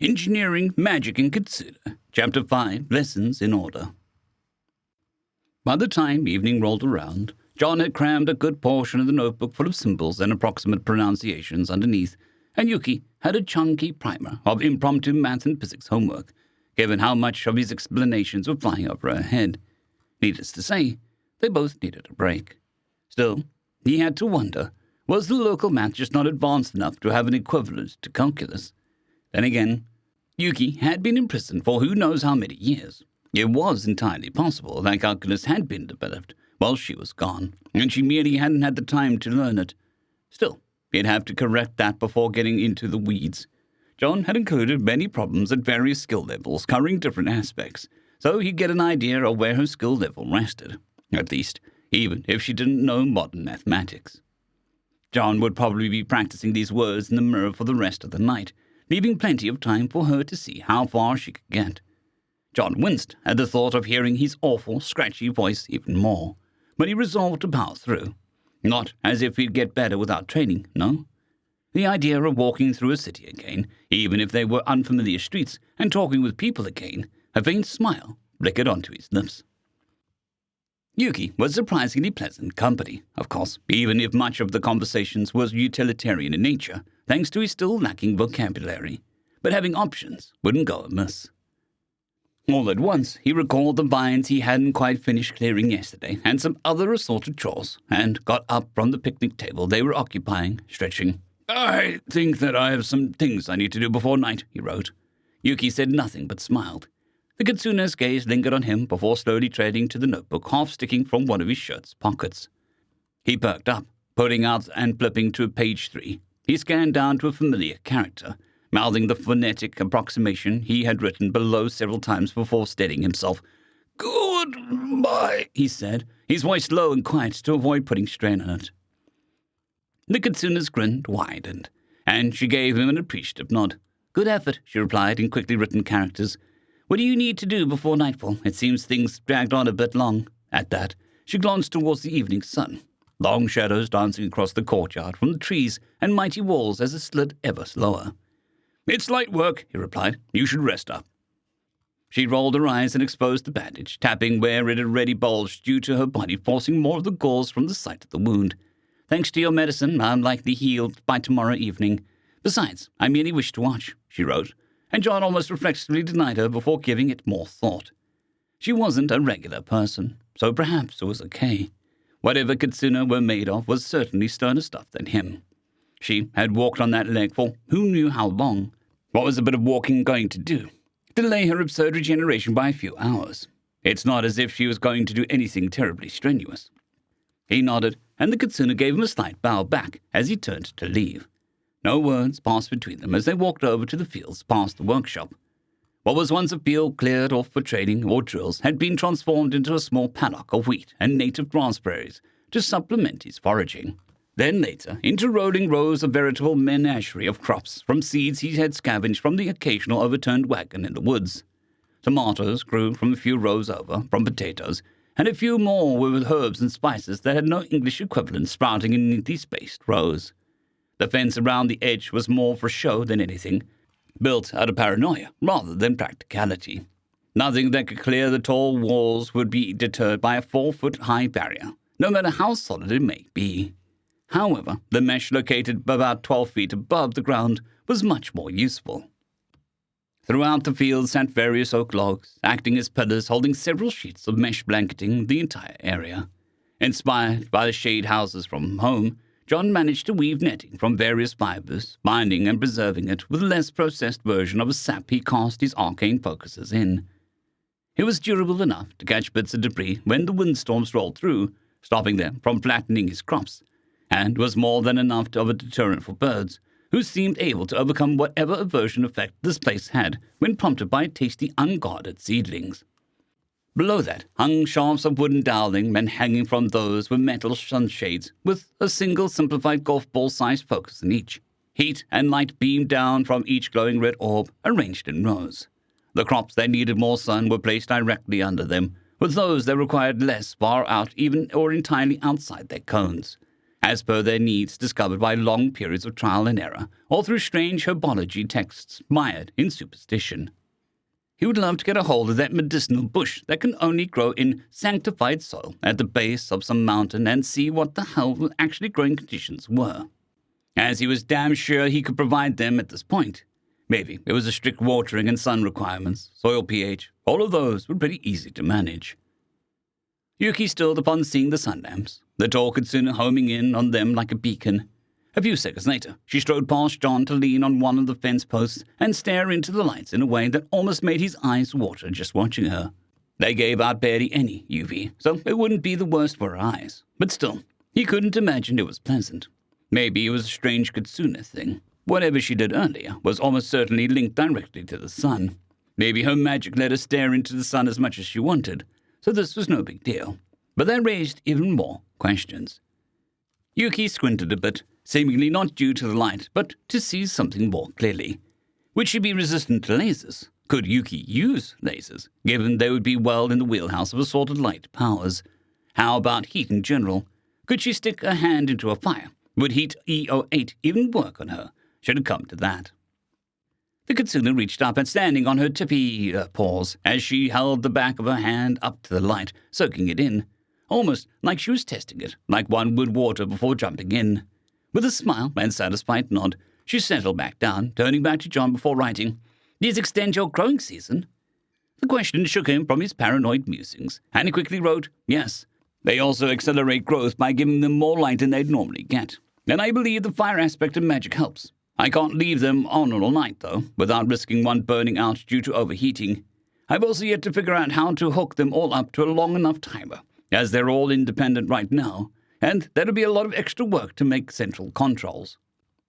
Engineering, Magic, and Kitsune, Chapter 5, Lessons in Order. By the time evening rolled around, John had crammed a good portion of the notebook full of symbols and approximate pronunciations underneath, and Yuki had a chunky primer of impromptu math and physics homework, given how much of his explanations were flying over her head. Needless to say, they both needed a break. Still, he had to wonder, was the local math just not advanced enough to have an equivalent to calculus? Then again, Yuki had been in prison for who knows how many years. It was entirely possible that calculus had been developed while she was gone, and she merely hadn't had the time to learn it. Still, he'd have to correct that before getting into the weeds. John had included many problems at various skill levels covering different aspects, so he'd get an idea of where her skill level rested, at least, even if she didn't know modern mathematics. John would probably be practicing these words in the mirror for the rest of the night, leaving plenty of time for her to see how far she could get. John winced at the thought of hearing his awful, scratchy voice even more, but he resolved to power through. Not as if he'd get better without training, no. The idea of walking through a city again, even if they were unfamiliar streets, and talking with people again, a faint smile flickered onto his lips. Yuki was surprisingly pleasant company, of course, even if much of the conversations was utilitarian in nature, thanks to his still lacking vocabulary. But having options wouldn't go amiss. All at once, he recalled the vines he hadn't quite finished clearing yesterday, and some other assorted chores, and got up from the picnic table they were occupying, stretching. "I think that I have some things I need to do before night," he wrote. Yuki said nothing but smiled. The kitsune's gaze lingered on him before slowly treading to the notebook half sticking from one of his shirt's pockets. He perked up, pulling out and flipping to page 3. He scanned down to a familiar character, mouthing the phonetic approximation he had written below several times before steadying himself. "Goodbye," he said, his voice low and quiet to avoid putting strain on it. The kitsune's grin widened, and she gave him an appreciative nod. "Good effort," she replied in quickly written characters. "What do you need to do before nightfall? It seems things dragged on a bit long." At that, she glanced towards the evening sun, long shadows dancing across the courtyard from the trees and mighty walls as it slid ever slower. "It's light work," he replied. "You should rest up." She rolled her eyes and exposed the bandage, tapping where it had already bulged due to her body forcing more of the gauze from the site of the wound. "Thanks to your medicine, I'm likely healed by tomorrow evening. Besides, I merely wish to watch," she wrote, and John almost reflexively denied her before giving it more thought. She wasn't a regular person, so perhaps it was okay. Whatever Kitsune were made of was certainly sterner stuff than him. She had walked on that leg for who knew how long. What was a bit of walking going to do? Delay her absurd regeneration by a few hours. It's not as if she was going to do anything terribly strenuous. He nodded, and the Kitsune gave him a slight bow back as he turned to leave. No words passed between them as they walked over to the fields past the workshop. What was once a field cleared off for trading or drills had been transformed into a small paddock of wheat and native grass prairies to supplement his foraging. Then later, into rolling rows of veritable menagerie of crops from seeds he had scavenged from the occasional overturned wagon in the woods. Tomatoes grew from a few rows over, from potatoes, and a few more were with herbs and spices that had no English equivalent sprouting in neatly spaced rows. The fence around the edge was more for show than anything, built out of paranoia rather than practicality. Nothing that could clear the tall walls would be deterred by a 4-foot-high barrier, no matter how solid it may be. However, the mesh located about 12 feet above the ground was much more useful. Throughout the field sat various oak logs, acting as pillars holding several sheets of mesh blanketing the entire area. Inspired by the shade houses from home, John managed to weave netting from various fibers, binding and preserving it with a less processed version of a sap he cast his arcane focuses in. It was durable enough to catch bits of debris when the windstorms rolled through, stopping them from flattening his crops, and was more than enough of a deterrent for birds, who seemed able to overcome whatever aversion effect this place had when prompted by tasty unguarded seedlings. Below that hung shafts of wooden doweling, and hanging from those were metal sunshades with a single simplified golf ball-sized focus in each. Heat and light beamed down from each glowing red orb, arranged in rows. The crops that needed more sun were placed directly under them, with those that required less far out even or entirely outside their cones. as per their needs discovered by long periods of trial and error, or through strange herbology texts mired in superstition. He would love to get a hold of that medicinal bush that can only grow in sanctified soil at the base of some mountain and see what the hell the actually growing conditions were, as he was damn sure he could provide them at this point. Maybe it was the strict watering and sun requirements, soil pH, all of those were pretty easy to manage. Yuki stilled upon seeing the sun lamps, the tall Kitsune homing in on them like a beacon. A few seconds later, she strode past John to lean on one of the fence posts and stare into the lights in a way that almost made his eyes water just watching her. They gave out barely any UV, so it wouldn't be the worst for her eyes. But still, he couldn't imagine it was pleasant. Maybe it was a strange Kitsune thing. Whatever she did earlier was almost certainly linked directly to the sun. Maybe her magic let her stare into the sun as much as she wanted, so this was no big deal. But that raised even more questions. Yuki squinted a bit, seemingly not due to the light, but to see something more clearly. Would she be resistant to lasers? Could Yuki use lasers, given they would be well in the wheelhouse of assorted light powers? How about heat in general? Could she stick a hand into a fire? Would heat E08 even work on her, should it come to that? The Kitsune reached up and standing on her tippy paws as she held the back of her hand up to the light, soaking it in, almost like she was testing it, like one would water before jumping in. With a smile and satisfied nod, she settled back down, turning back to John before writing, "These extend your growing season?" The question shook him from his paranoid musings, and he quickly wrote, "Yes. They also accelerate growth by giving them more light than they'd normally get. And I believe the fire aspect of magic helps. I can't leave them on all night, though, without risking one burning out due to overheating. I've also yet to figure out how to hook them all up to a long enough timer, as they're all independent right now, and that'll be a lot of extra work to make central controls."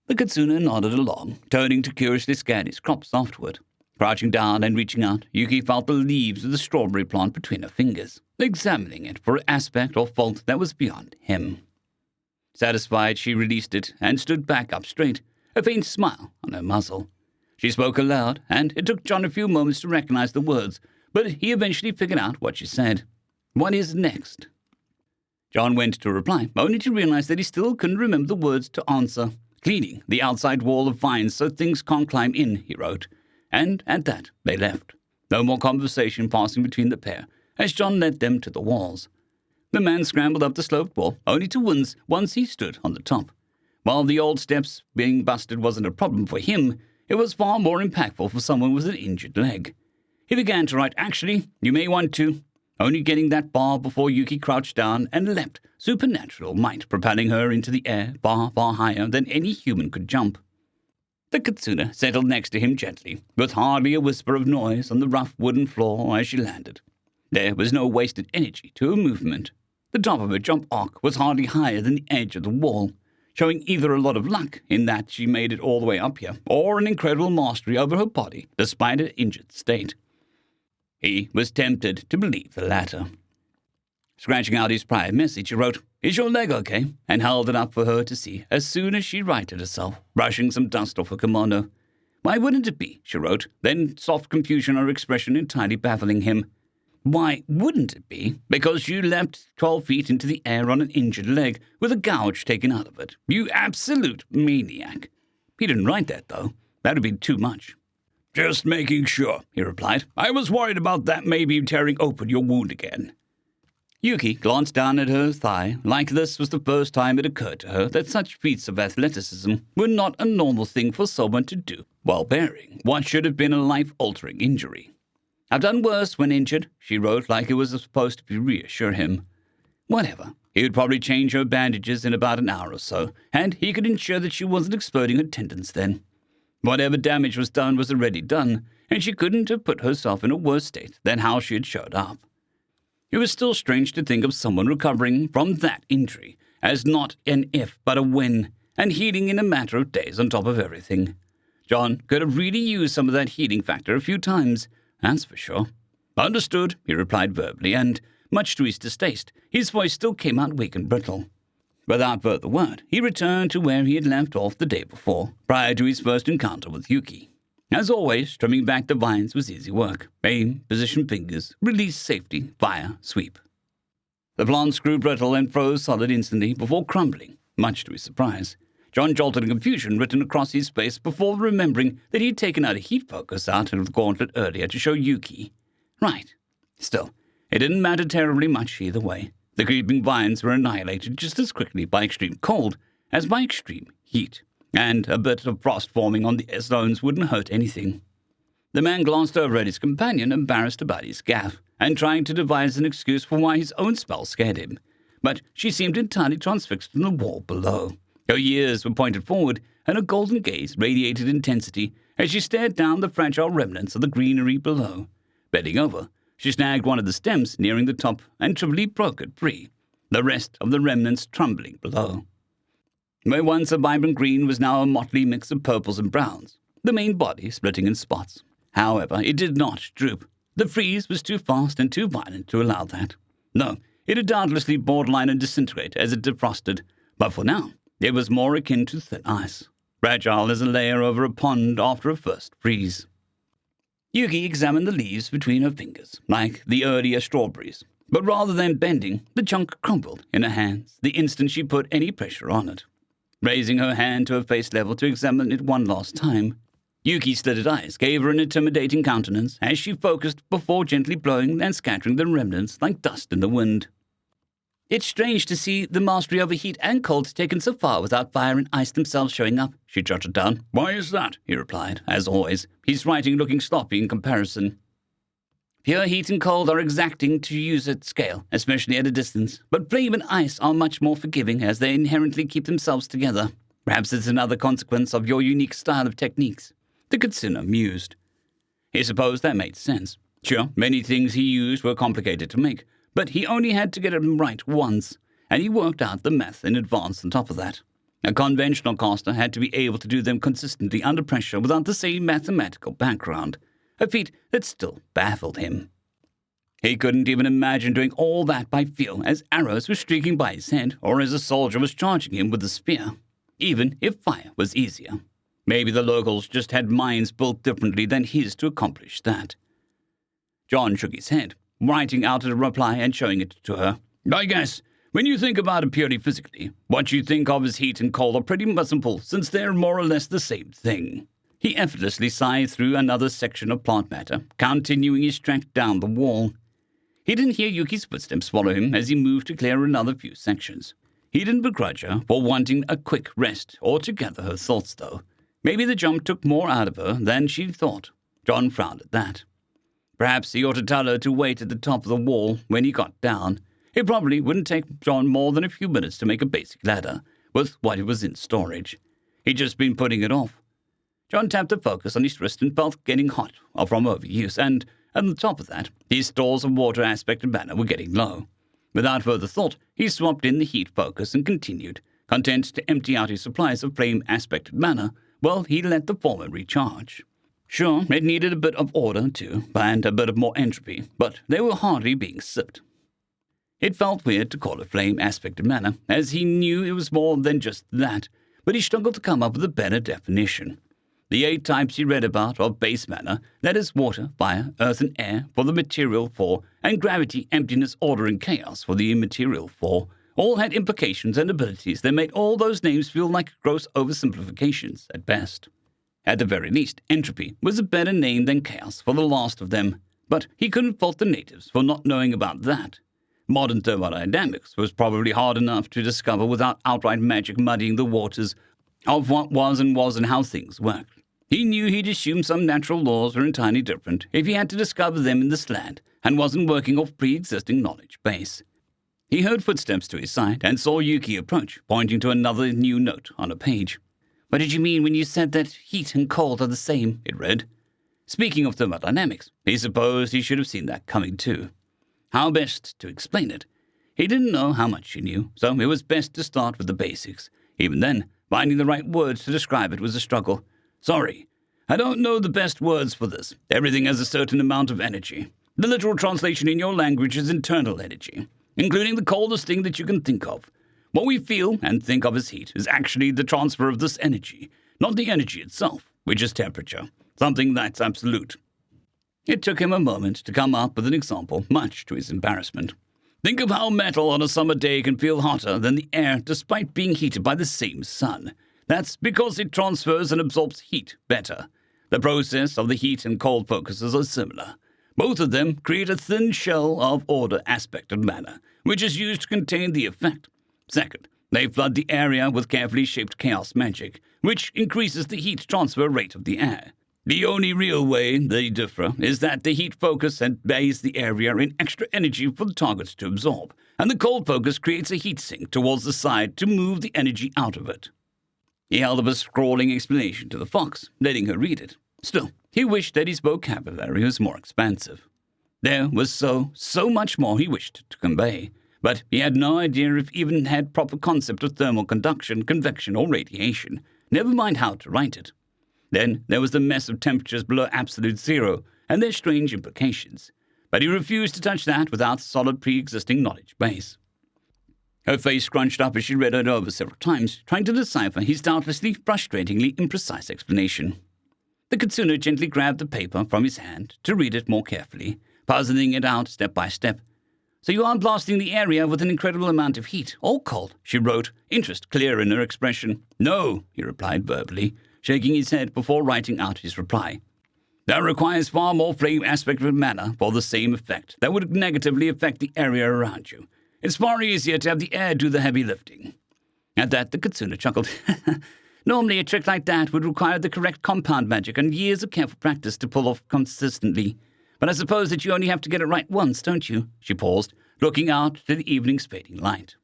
The Kitsune nodded along, turning to curiously scan his crops afterward. Crouching down and reaching out, Yuki felt the leaves of the strawberry plant between her fingers, examining it for an aspect or fault that was beyond him. Satisfied, she released it and stood back up straight, a faint smile on her muzzle. She spoke aloud, and it took John a few moments to recognize the words, but he eventually figured out what she said. "What is next?" John went to reply, only to realize that he still couldn't remember the words to answer. "Cleaning the outside wall of vines so things can't climb in," he wrote. And at that, they left. No more conversation passing between the pair, as John led them to the walls. The man scrambled up the sloped wall, only to wince once he stood on the top. While the old steps being busted wasn't a problem for him, it was far more impactful for someone with an injured leg. He began to write, "Actually, you may want to," only getting that bar before Yuki crouched down and leapt, supernatural might propelling her into the air far higher than any human could jump. The Kitsune settled next to him gently, with hardly a whisper of noise on the rough wooden floor as she landed. There was no wasted energy to her movement. The top of her jump arc was hardly higher than the edge of the wall, showing either a lot of luck in that she made it all the way up here, or an incredible mastery over her body despite her injured state. He was tempted to believe the latter. Scratching out his prior message, he wrote, "Is your leg okay?" and held it up for her to see as soon as she righted herself, brushing some dust off her kimono. "Why wouldn't it be?" she wrote, then soft confusion on her expression entirely baffling him. "Why wouldn't it be? Because you leapt 12 feet into the air on an injured leg with a gouge taken out of it. You absolute maniac." He didn't write that, though. That would be too much. "Just making sure," he replied. "I was worried about that maybe tearing open your wound again." Yuki glanced down at her thigh, like this was the first time it occurred to her that such feats of athleticism were not a normal thing for someone to do while bearing what should have been a life-altering injury. "I've done worse when injured," she wrote like it was supposed to reassure him. Whatever. He would probably change her bandages in about an hour or so, and he could ensure that she wasn't exploding her tendons then. Whatever damage was done was already done, and she couldn't have put herself in a worse state than how she had showed up. It was still strange to think of someone recovering from that injury as not an if but a when, and healing in a matter of days on top of everything. John could have really used some of that healing factor a few times, that's for sure. "Understood," he replied verbally, and, much to his distaste, his voice still came out weak and brittle. Without further word, he returned to where he had left off the day before, prior to his first encounter with Yuki. As always, trimming back the vines was easy work. Aim, position fingers, release safety, fire, sweep. The plants grew brittle and froze solid instantly before crumbling, Much to his surprise, John jolted in confusion written across his face before remembering that he had taken out a heat focus out of the gauntlet earlier to show Yuki. Right. Still, it didn't matter terribly much either way. The creeping vines were annihilated just as quickly by extreme cold as by extreme heat, and a bit of frost forming on the stones wouldn't hurt anything. The man glanced over at his companion, embarrassed about his gaffe, and trying to devise an excuse for why his own spell scared him. But she seemed entirely transfixed in the wall below. Her ears were pointed forward, and her golden gaze radiated intensity as she stared down the fragile remnants of the greenery below. Bending over, she snagged one of the stems nearing the top and trivially broke it free, the rest of the remnants trembling below. Where once a vibrant green was now a motley mix of purples and browns, the main body splitting in spots. However, it did not droop. The freeze was too fast and too violent to allow that. No, it would doubtlessly borderline and disintegrate as it defrosted, but for now, it was more akin to thin ice, fragile as a layer over a pond after a first freeze. Yuki examined the leaves between her fingers, like the earlier strawberries, but rather than bending, the chunk crumbled in her hands the instant she put any pressure on it. Raising her hand to her face level to examine it one last time, Yuki's slitted eyes gave her an intimidating countenance as she focused before gently blowing and scattering the remnants like dust in the wind. It's strange to see the mastery over heat and cold taken so far without fire and ice themselves showing up, she jotted down. Why is that? He replied, as always, his writing looking sloppy in comparison. Pure heat and cold are exacting to use at scale, especially at a distance, but flame and ice are much more forgiving as they inherently keep themselves together. Perhaps it's another consequence of your unique style of techniques. The Kitsune mused. He supposed that made sense. Sure, many things he used were complicated to make, but he only had to get them right once, and he worked out the math in advance on top of that. A conventional caster had to be able to do them consistently under pressure without the same mathematical background, a feat that still baffled him. He couldn't even imagine doing all that by feel as arrows were streaking by his head or as a soldier was charging him with a spear, even if fire was easier. Maybe the locals just had minds built differently than his to accomplish that. John shook his head, writing out a reply and showing it to her. I guess, when you think about it purely physically, what you think of as heat and cold are pretty simple since they're more or less the same thing. He effortlessly sighed through another section of plant matter, continuing his trek down the wall. He didn't hear Yuki's footsteps follow him as he moved to clear another few sections. He didn't begrudge her for wanting a quick rest or to gather her thoughts, though. Maybe the jump took more out of her than she thought. John frowned at that. Perhaps he ought to tell her to wait at the top of the wall when he got down. It probably wouldn't take John more than a few minutes to make a basic ladder with what was in storage. He'd just been putting it off. John tapped the focus on his wrist and felt getting hot from overuse, and on top of that, his stores of water aspect and mana were getting low. Without further thought, he swapped in the heat focus and continued, content to empty out his supplies of flame aspected mana while he let the former recharge. Sure, it needed a bit of order, too, and a bit of more entropy, but they were hardly being sipped. It felt weird to call it flame aspected mana, as he knew it was more than just that, but he struggled to come up with a better definition. The 8 types he read about of base mana, that is water, fire, earth and air for the material 4, and gravity, emptiness, order and chaos for the immaterial 4, all had implications and abilities that made all those names feel like gross oversimplifications at best. At the very least, entropy was a better name than chaos for the last of them, but he couldn't fault the natives for not knowing about that. Modern thermodynamics was probably hard enough to discover without outright magic muddying the waters of what was and how things worked. He knew he'd assume some natural laws were entirely different if he had to discover them in this land and wasn't working off pre-existing knowledge base. He heard footsteps to his side and saw Yuki approach, pointing to another new note on a page. What did you mean when you said that heat and cold are the same? It read. Speaking of thermodynamics, he supposed he should have seen that coming too. How best to explain it? He didn't know how much he knew, so it was best to start with the basics. Even then, finding the right words to describe it was a struggle. Sorry, I don't know the best words for this. Everything has a certain amount of energy. The literal translation in your language is internal energy, including the coldest thing that you can think of. What we feel and think of as heat is actually the transfer of this energy, not the energy itself, which is temperature, something that's absolute. It took him a moment to come up with an example, much to his embarrassment. Think of how metal on a summer day can feel hotter than the air despite being heated by the same sun. That's because it transfers and absorbs heat better. The process of the heat and cold focuses are similar. Both of them create a thin shell of order aspect of matter, which is used to contain the effect. Second, they flood the area with carefully shaped chaos magic, which increases the heat transfer rate of the air. The only real way they differ is that the heat focus bathes the area in extra energy for the targets to absorb, and the cold focus creates a heat sink towards the side to move the energy out of it. He held up a scrawling explanation to the fox, letting her read it. Still, he wished that his vocabulary was more expansive. There was so much more he wished to convey, but he had no idea if he even had proper concept of thermal conduction, convection, or radiation, never mind how to write it. Then there was the mess of temperatures below absolute zero and their strange implications, but he refused to touch that without a solid pre-existing knowledge base. Her face scrunched up as she read it over several times, trying to decipher his doubtlessly frustratingly imprecise explanation. The Kitsune gently grabbed the paper from his hand to read it more carefully, puzzling it out step by step. "So you are blasting the area with an incredible amount of heat, or cold," she wrote, interest clear in her expression. "No," he replied verbally, shaking his head before writing out his reply. "That requires far more flame aspect of matter for the same effect that would negatively affect the area around you. It's far easier to have the air do the heavy lifting." At that, the Kitsune chuckled. "Normally, a trick like that would require the correct compound magic and years of careful practice to pull off consistently. But I suppose that you only have to get it right once, don't you?" She paused, looking out to the evening's fading light.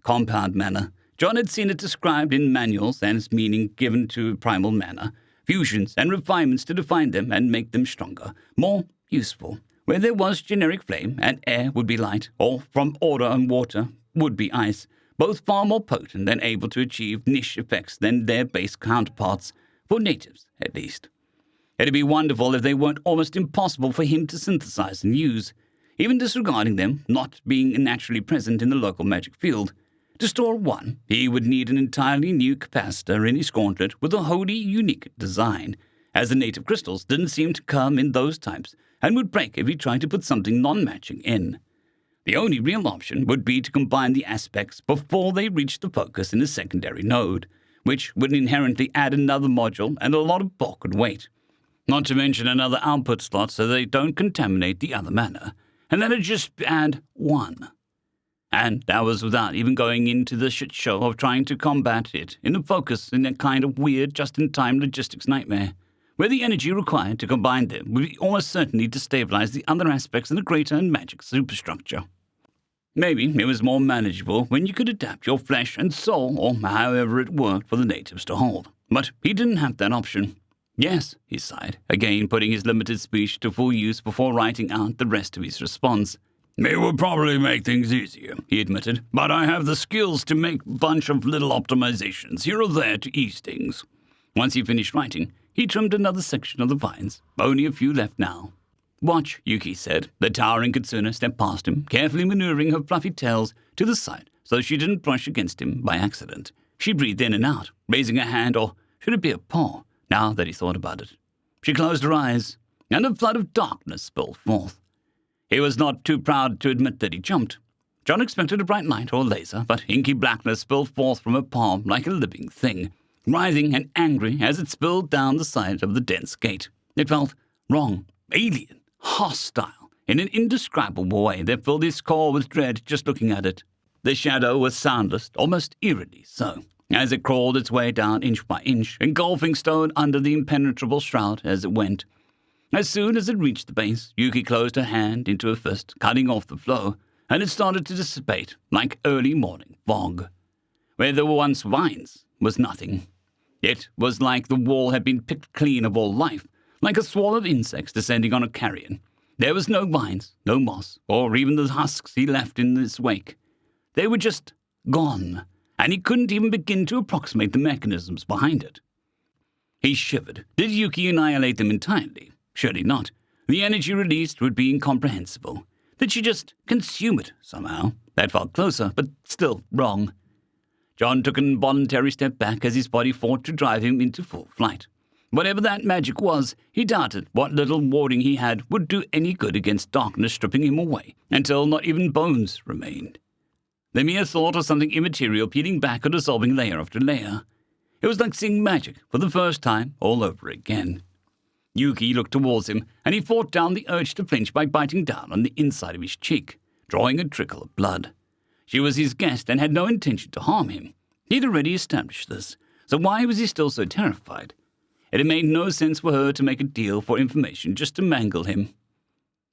Compound mana. John had seen it described in manuals and its meaning given to primal mana, fusions and refinements to define them and make them stronger, more useful. Where there was generic flame and air would be light, or from order and water would be ice, both far more potent and able to achieve niche effects than their base counterparts, for natives at least. It'd be wonderful if they weren't almost impossible for him to synthesize and use, even disregarding them not being naturally present in the local magic field. To store one, he would need an entirely new capacitor in his gauntlet with a wholly unique design, as the native crystals didn't seem to come in those types and would break if he tried to put something non-matching in. The only real option would be to combine the aspects before they reached the focus in the secondary node, which would inherently add another module and a lot of bulk and weight. Not to mention another output slot so they don't contaminate the other mana, and that'd just add one. And that was without even going into the shit show of trying to combat it in a focus in a kind of weird just-in-time logistics nightmare, where the energy required to combine them would be almost certainly to stabilize the other aspects in the greater and magic superstructure. Maybe it was more manageable when you could adapt your flesh and soul, or however it worked for the natives to hold. But he didn't have that option. "Yes," he sighed, again putting his limited speech to full use before writing out the rest of his response. "It would probably make things easier," he admitted, "but I have the skills to make a bunch of little optimizations here or there to ease things." Once he finished writing, he trimmed another section of the vines, only a few left now. "Watch," Yuki said. The towering Kitsune stepped past him, carefully maneuvering her fluffy tails to the side so she didn't brush against him by accident. She breathed in and out, raising a hand, or should it be a paw, now that he thought about it. She closed her eyes, and a flood of darkness spilled forth. He was not too proud to admit that he jumped. John expected a bright light or a laser, but inky blackness spilled forth from her palm like a living thing, writhing and angry as it spilled down the side of the dense gate. It felt wrong, alien, hostile, in an indescribable way that filled his core with dread just looking at it. The shadow was soundless, almost eerily so, as it crawled its way down inch by inch, engulfing stone under the impenetrable shroud as it went. As soon as it reached the base, Yuki closed her hand into a fist, cutting off the flow, and it started to dissipate like early morning fog. Where there were once vines was nothing. It was like the wall had been picked clean of all life, like a swarm of insects descending on a carrion. There was no vines, no moss, or even the husks he left in his wake. They were just gone, and he couldn't even begin to approximate the mechanisms behind it. He shivered. Did Yuki annihilate them entirely? Surely not. The energy released would be incomprehensible. Did she just consume it somehow? That felt closer, but still wrong. John took an involuntary step back as his body fought to drive him into full flight. Whatever that magic was, he doubted what little warding he had would do any good against darkness stripping him away, until not even bones remained. The mere thought of something immaterial peeling back and dissolving layer after layer. It was like seeing magic for the first time all over again. Yuki looked towards him, and he fought down the urge to flinch by biting down on the inside of his cheek, drawing a trickle of blood. She was his guest and had no intention to harm him. He'd already established this, so why was he still so terrified? It had made no sense for her to make a deal for information just to mangle him.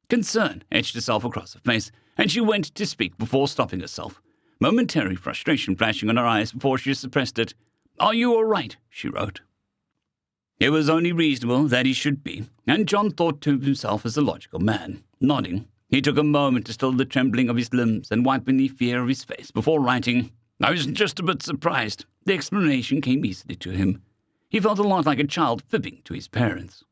Concern etched itself across her face, and she went to speak before stopping herself, momentary frustration flashing on her eyes before she suppressed it. "Are you all right?" she wrote. It was only reasonable that he should be, and John thought to himself as a logical man. Nodding, he took a moment to still the trembling of his limbs and wipe any fear of his face before writing, "I was just a bit surprised." The explanation came easily to him. He felt a lot like a child fibbing to his parents.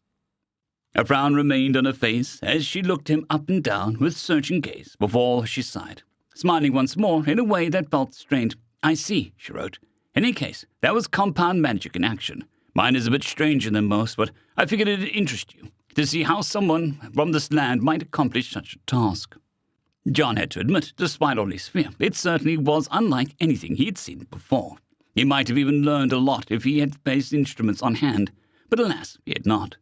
A frown remained on her face as she looked him up and down with searching gaze before she sighed, smiling once more in a way that felt strained. "I see," she wrote. "In any case, that was compound magic in action. Mine is a bit stranger than most, but I figured it'd interest you to see how someone from this land might accomplish such a task." John had to admit, despite all his fear, it certainly was unlike anything he had seen before. He might have even learned a lot if he had his instruments on hand, but alas, he had not.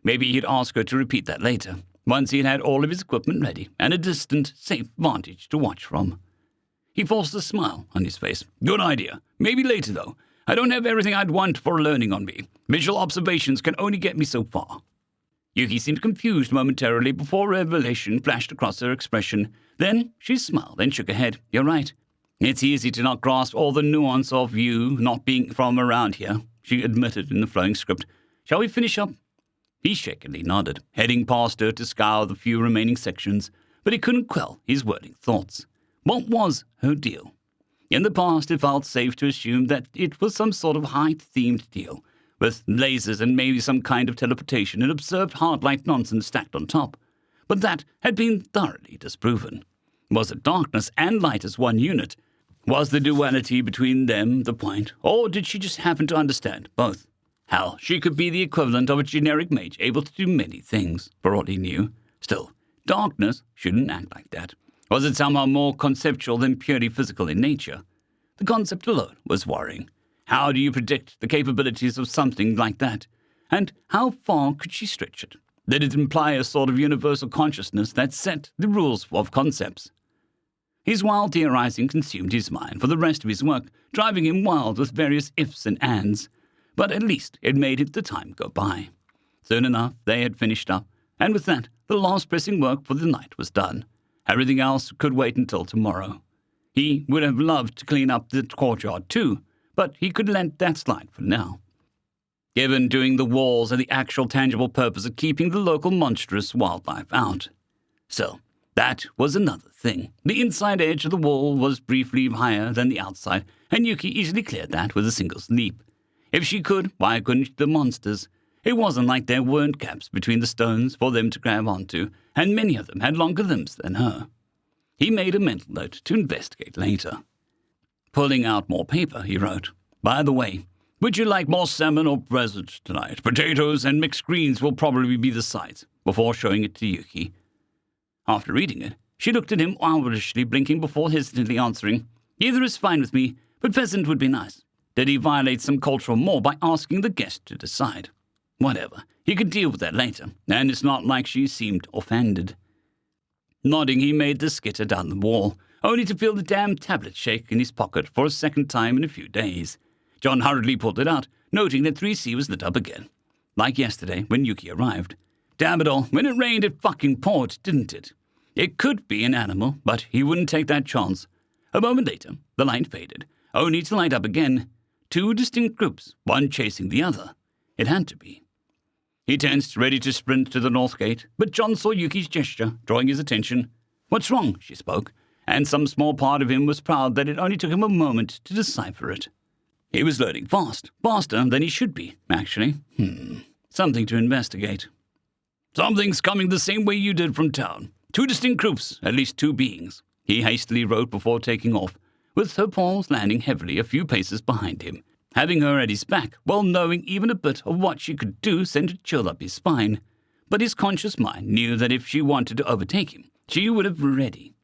Maybe he'd ask her to repeat that later, once he had had all of his equipment ready and a distant, safe vantage to watch from. He forced a smile on his face. "Good idea. Maybe later, though. I don't have everything I'd want for learning on me. Visual observations can only get me so far." Yuki seemed confused momentarily before revelation flashed across her expression. Then she smiled and shook her head. "You're right. It's easy to not grasp all the nuance of you not being from around here," she admitted in the flowing script. "Shall we finish up?" He shakily nodded, heading past her to scour the few remaining sections, but he couldn't quell his whirling thoughts. What was her deal? In the past, it felt safe to assume that it was some sort of height-themed deal, with lasers and maybe some kind of teleportation and absurd hard-light nonsense stacked on top. But that had been thoroughly disproven. Was it darkness and light as one unit? Was the duality between them the point, or did she just happen to understand both? Hell, she could be the equivalent of a generic mage able to do many things, for all he knew. Still, darkness shouldn't act like that. Was it somehow more conceptual than purely physical in nature? The concept alone was worrying. How do you predict the capabilities of something like that? And how far could she stretch it? Did it imply a sort of universal consciousness that set the rules of concepts? His wild theorizing consumed his mind for the rest of his work, driving him wild with various ifs and ands. But at least it made the time go by. Soon enough, they had finished up, and with that, the last pressing work for the night was done. Everything else could wait until tomorrow. He would have loved to clean up the courtyard too, but he could let that slide for now. Given doing the walls and the actual tangible purpose of keeping the local monstrous wildlife out. Still, that was another thing. The inside edge of the wall was briefly higher than the outside, and Yuki easily cleared that with a single leap. If she could, why couldn't the monsters? It wasn't like there weren't gaps between the stones for them to grab onto, and many of them had longer limbs than her. He made a mental note to investigate later. Pulling out more paper, he wrote, "By the way, would you like more salmon or present tonight? Potatoes and mixed greens will probably be the sides," before showing it to Yuki. After reading it, she looked at him owlishly, blinking before hesitantly answering, "Either is fine with me, but pheasant would be nice." Did he violate some cultural law by asking the guest to decide? Whatever, he could deal with that later, and it's not like she seemed offended. Nodding, he made the skitter down the wall, only to feel the damn tablet shake in his pocket for a second time in a few days. John hurriedly pulled it out, noting that 3C was lit up again. Like yesterday, when Yuki arrived. Damn it all, when it rained it fucking poured, didn't it? It could be an animal, but he wouldn't take that chance. A moment later, the light faded, only to light up again. Two distinct groups, one chasing the other. It had to be. He tensed, ready to sprint to the north gate, but John saw Yuki's gesture, drawing his attention. "What's wrong?" she spoke, and some small part of him was proud that it only took him a moment to decipher it. He was learning fast, faster than he should be, actually. Something to investigate. "Something's coming the same way you did from town. Two distinct groups, at least two beings," he hastily wrote before taking off, with her paws landing heavily a few paces behind him. Having her at his back, well knowing even a bit of what she could do, sent a chill up his spine. But his conscious mind knew that if she wanted to overtake him, she would have been ready.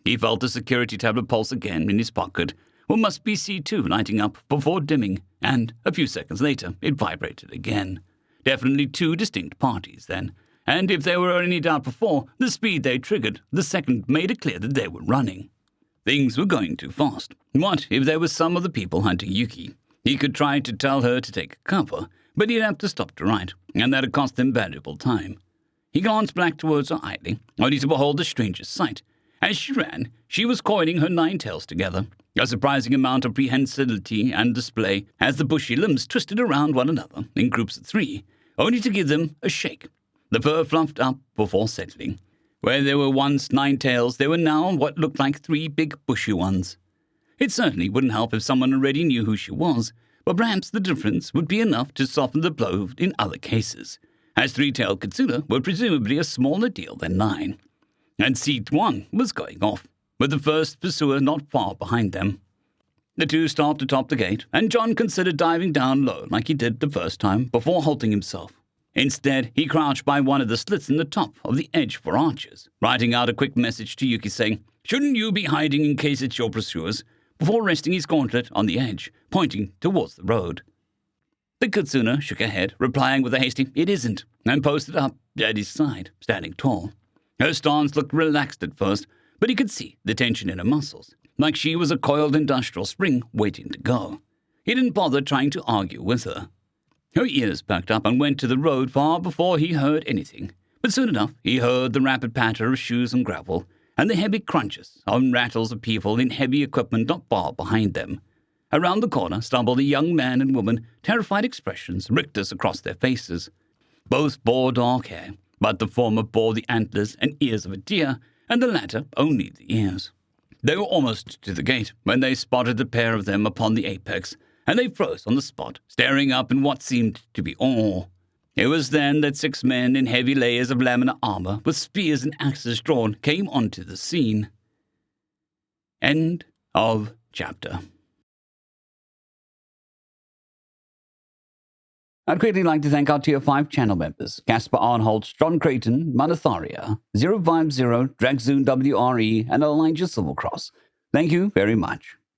He felt the security tablet pulse again in his pocket. What must be C2 lighting up before dimming, and a few seconds later it vibrated again. Definitely two distinct parties then, and if there were any doubt before, the speed they triggered the second made it clear that they were running. Things were going too fast. What if there was some of the people hunting Yuki? He could try to tell her to take cover, but he'd have to stop to write, and that'd cost him valuable time. He glanced back towards her idly, only to behold the strangest sight. As she ran, she was coiling her 9 tails together, a surprising amount of prehensility and display as the bushy limbs twisted around one another in groups of 3, only to give them a shake. The fur fluffed up before settling. Where there were once 9 tails, there were now what looked like 3 big bushy ones. It certainly wouldn't help if someone already knew who she was, but perhaps the difference would be enough to soften the blow in other cases, as 3-tailed Kitsune were presumably a smaller deal than 9. And C1 was going off, with the first pursuer not far behind them. The two stopped atop the gate, and John considered diving down low like he did the first time before halting himself. Instead, he crouched by one of the slits in the top of the edge for archers, writing out a quick message to Yuki saying, "Shouldn't you be hiding in case it's your pursuers?" before resting his gauntlet on the edge, pointing towards the road. The Kitsune shook her head, replying with a hasty, "It isn't," and posted up at his side, standing tall. Her stance looked relaxed at first, but he could see the tension in her muscles, like she was a coiled industrial spring waiting to go. He didn't bother trying to argue with her. Her ears perked up and went to the road far before he heard anything, but soon enough he heard the rapid patter of shoes on gravel, and the heavy crunches and rattles of people in heavy equipment not far behind them. Around the corner stumbled a young man and woman, terrified expressions rictus across their faces. Both bore dark hair, but the former bore the antlers and ears of a deer, and the latter only the ears. They were almost to the gate when they spotted the pair of them upon the apex, and they froze on the spot, staring up in what seemed to be awe. It was then that 6 men in heavy layers of laminar armor, with spears and axes drawn, came onto the scene. End of chapter. I'd quickly like to thank our Tier 5 channel members, Casper Arnholtz, John Creighton, Manatharia, 050, Dragzoon WRE, and Elijah Silvercross. Thank you very much.